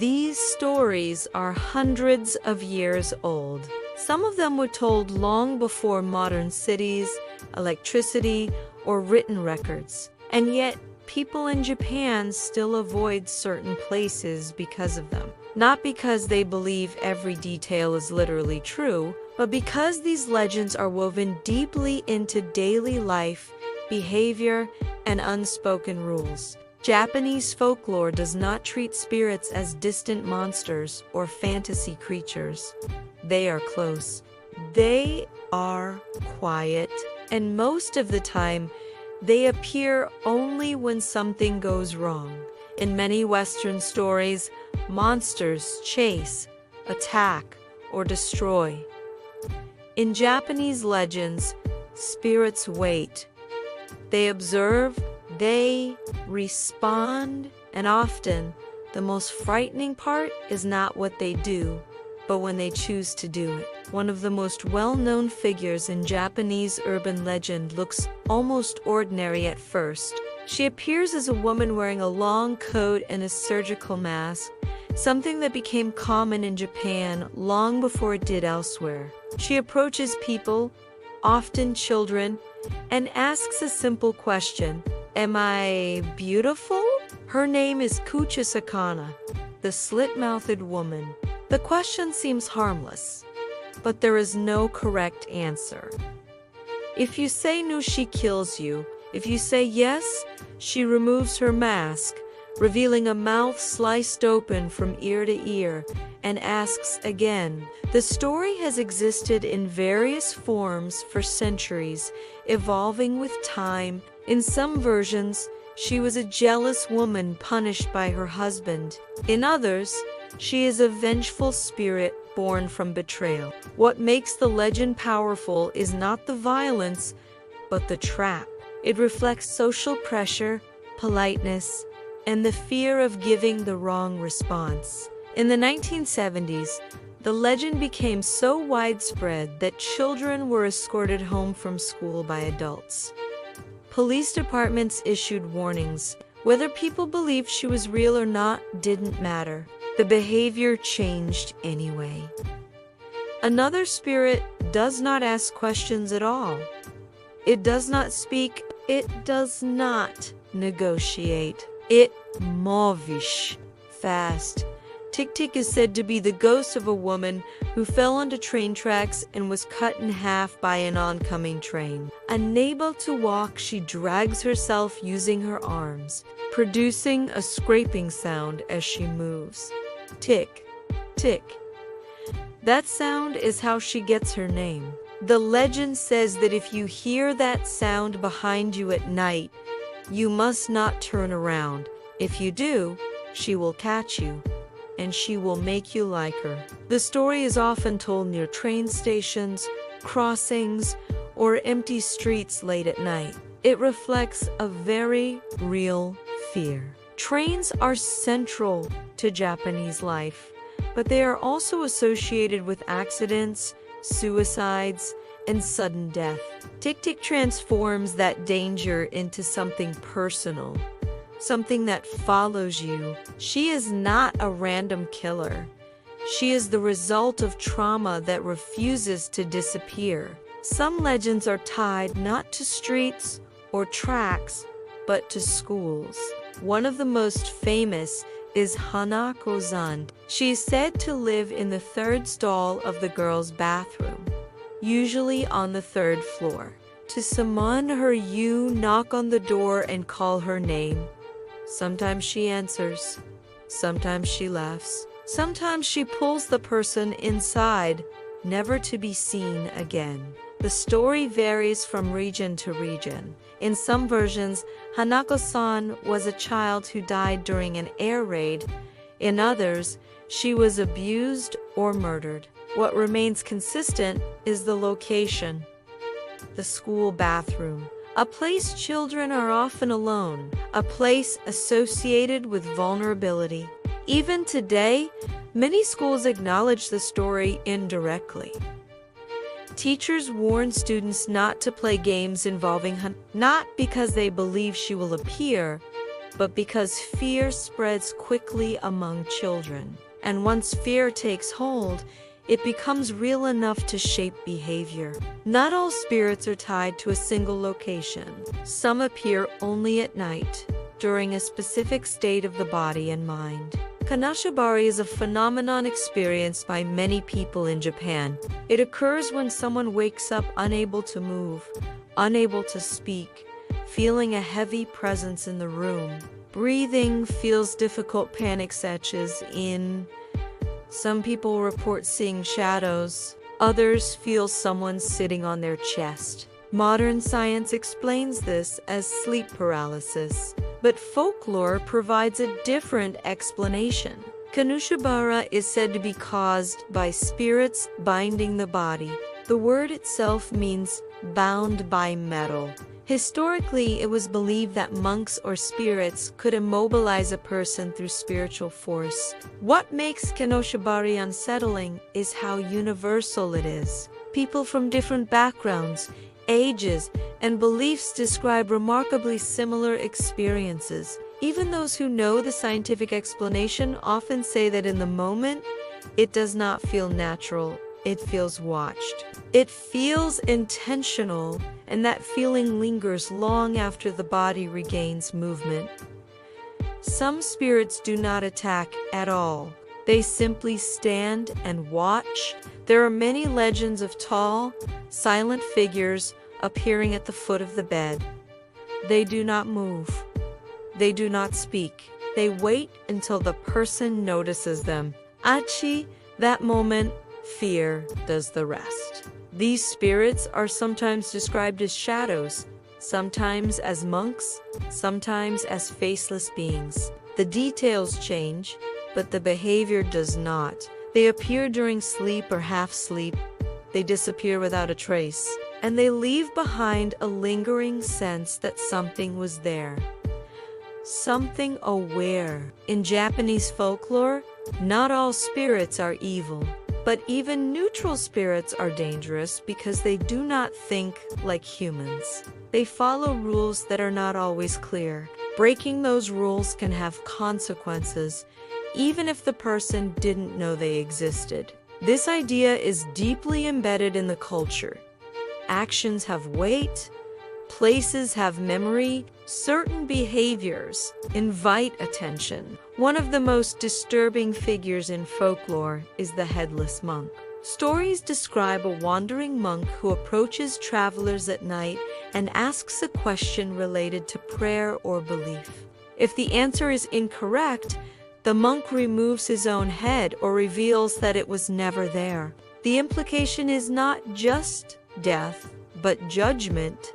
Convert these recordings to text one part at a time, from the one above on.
These stories are hundreds of years old. Some of them were told long before modern cities, electricity, or written records. And yet, people in Japan still avoid certain places because of them. Not because they believe every detail is literally true, but because these legends are woven deeply into daily life, behavior, and unspoken rules. Japanese folklore does not treat spirits as distant monsters or fantasy creatures. They are close. They are quiet, and most of the time, they appear only when something goes wrong. In many Western stories, monsters chase, attack, or destroy. In Japanese legends, spirits wait. They observe, they respond, and often, the most frightening part is not what they do, but when they choose to do it. One of the most well-known figures in Japanese urban legend looks almost ordinary at first. She appears as a woman wearing a long coat and a surgical mask, something that became common in Japan long before it did elsewhere. She approaches people, often children, and asks a simple question: "Am I beautiful?" Her name is Kuchisakana, the slit-mouthed woman. The question seems harmless, but there is no correct answer. If you say no, she kills you. If you say yes, she removes her mask, revealing a mouth sliced open from ear to ear, and asks again. The story has existed in various forms for centuries, evolving with time. In some versions, she was a jealous woman punished by her husband. In others, she is a vengeful spirit born from betrayal. What makes the legend powerful is not the violence, but the trap. It reflects social pressure, politeness, and the fear of giving the wrong response. In the 1970s, the legend became so widespread that children were escorted home from school by adults. Police departments issued warnings. Whether people believed she was real or not didn't matter. The behavior changed anyway. Another spirit does not ask questions at all. It does not speak. It does not negotiate. It moves fast. Tik-Tik is said to be the ghost of a woman who fell onto train tracks and was cut in half by an oncoming train. Unable to walk, she drags herself using her arms, producing a scraping sound as she moves. Tick, tick. That sound is how she gets her name. The legend says that if you hear that sound behind you at night, you must not turn around. If you do, she will catch you, and she will make you like her. The story is often told near train stations, crossings, or empty streets late at night. It reflects a very real fear. Trains are central to Japanese life, but they are also associated with accidents, suicides, and sudden death. Tik-Tik transforms that danger into something personal, something that follows you. She is not a random killer. She is the result of trauma that refuses to disappear. Some legends are tied not to streets or tracks, but to schools. One of the most famous is Hanako-san. She is said to live in the third stall of the girls' bathroom, usually on the third floor. To summon her, you knock on the door and call her name. Sometimes she answers, sometimes she laughs, sometimes she pulls the person inside, never to be seen again. The story varies from region to region. In some versions, Hanako-san was a child who died during an air raid. In others, she was abused or murdered. What remains consistent is the location: the school bathroom, a place children are often alone, a place associated with vulnerability. Even today, many schools acknowledge the story indirectly. Teachers warn students not to play games involving her, not because they believe she will appear, but because fear spreads quickly among children. And once fear takes hold, it becomes real enough to shape behavior. Not all spirits are tied to a single location. Some appear only at night, during a specific state of the body and mind. Kanashibari is a phenomenon experienced by many people in Japan. It occurs when someone wakes up unable to move, unable to speak, feeling a heavy presence in the room. Breathing feels difficult, panic sets in. Some people report seeing shadows. Others feel someone sitting on their chest. Modern science explains this as sleep paralysis, but folklore provides a different explanation. Kanushibara is said to be caused by spirits binding the body. The word itself means bound by metal. Historically, it was believed that monks or spirits could immobilize a person through spiritual force. What makes Kanoshibari unsettling is how universal it is. People from different backgrounds, ages, and beliefs describe remarkably similar experiences. Even those who know the scientific explanation often say that in the moment, it does not feel natural. It feels watched. It feels intentional, and that feeling lingers long after the body regains movement. Some spirits do not attack at all. They simply stand and watch. There are many legends of tall, silent figures appearing at the foot of the bed. They do not move. They do not speak. They wait until the person notices them. Achi, that moment, fear does the rest. These spirits are sometimes described as shadows, sometimes as monks, sometimes as faceless beings. The details change, but the behavior does not. They appear during sleep or half sleep. They disappear without a trace, and they leave behind a lingering sense that something was there. Something aware. In Japanese folklore, not all spirits are evil. But even neutral spirits are dangerous because they do not think like humans. They follow rules that are not always clear. Breaking those rules can have consequences, even if the person didn't know they existed. This idea is deeply embedded in the culture. Actions have weight, places have memory, certain behaviors invite attention. One of the most disturbing figures in folklore is the headless monk. Stories describe a wandering monk who approaches travelers at night and asks a question related to prayer or belief. If the answer is incorrect, the monk removes his own head or reveals that it was never there. The implication is not just death, but judgment.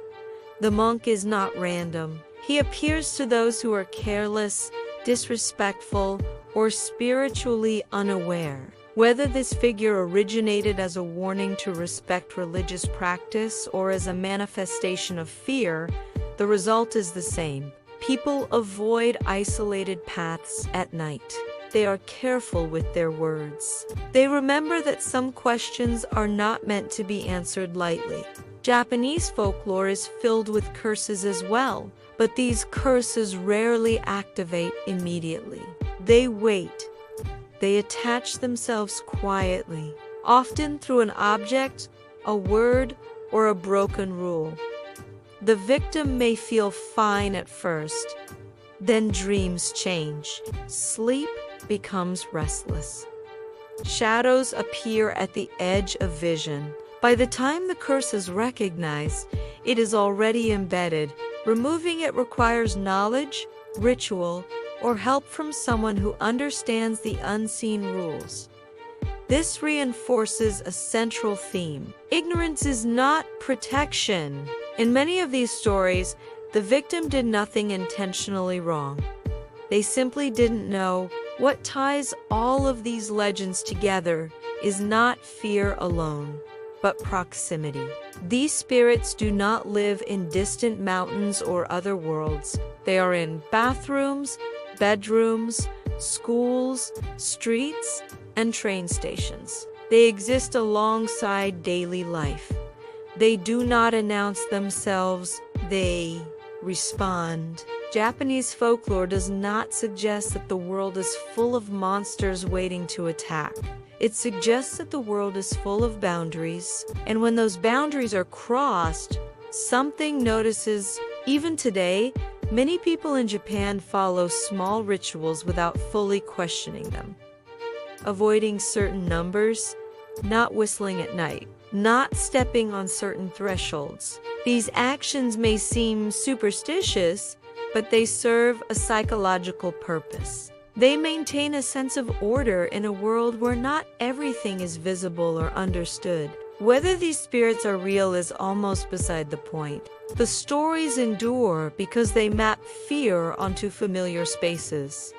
The monk is not random. He appears to those who are careless, disrespectful, or spiritually unaware. Whether this figure originated as a warning to respect religious practice or as a manifestation of fear, the result is the same. People avoid isolated paths at night. They are careful with their words. They remember that some questions are not meant to be answered lightly. Japanese folklore is filled with curses as well, but these curses rarely activate immediately. They wait. They attach themselves quietly, often through an object, a word, or a broken rule. The victim may feel fine at first, then dreams change. Sleep becomes restless. Shadows appear at the edge of vision. By the time the curse is recognized, it is already embedded. Removing it requires knowledge, ritual, or help from someone who understands the unseen rules. This reinforces a central theme. Ignorance is not protection. In many of these stories, the victim did nothing intentionally wrong. They simply didn't know. What ties all of these legends together is not fear alone, but proximity. These spirits do not live in distant mountains or other worlds. They are in bathrooms, bedrooms, schools, streets, and train stations. They exist alongside daily life. They do not announce themselves, they respond. Japanese folklore does not suggest that the world is full of monsters waiting to attack. It suggests that the world is full of boundaries, and when those boundaries are crossed, something notices. Even today, many people in Japan follow small rituals without fully questioning them. Avoiding certain numbers, not whistling at night, not stepping on certain thresholds. These actions may seem superstitious, but they serve a psychological purpose. They maintain a sense of order in a world where not everything is visible or understood. Whether these spirits are real is almost beside the point. The stories endure because they map fear onto familiar spaces.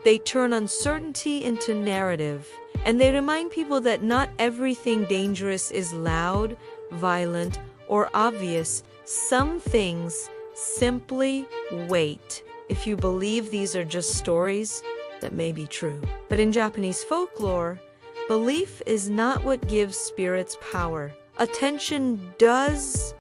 They turn uncertainty into narrative, and they remind people that not everything dangerous is loud, violent, or obvious. Some things simply wait. If you believe these are just stories, that may be true. But in Japanese folklore, belief is not what gives spirits power. Attention does.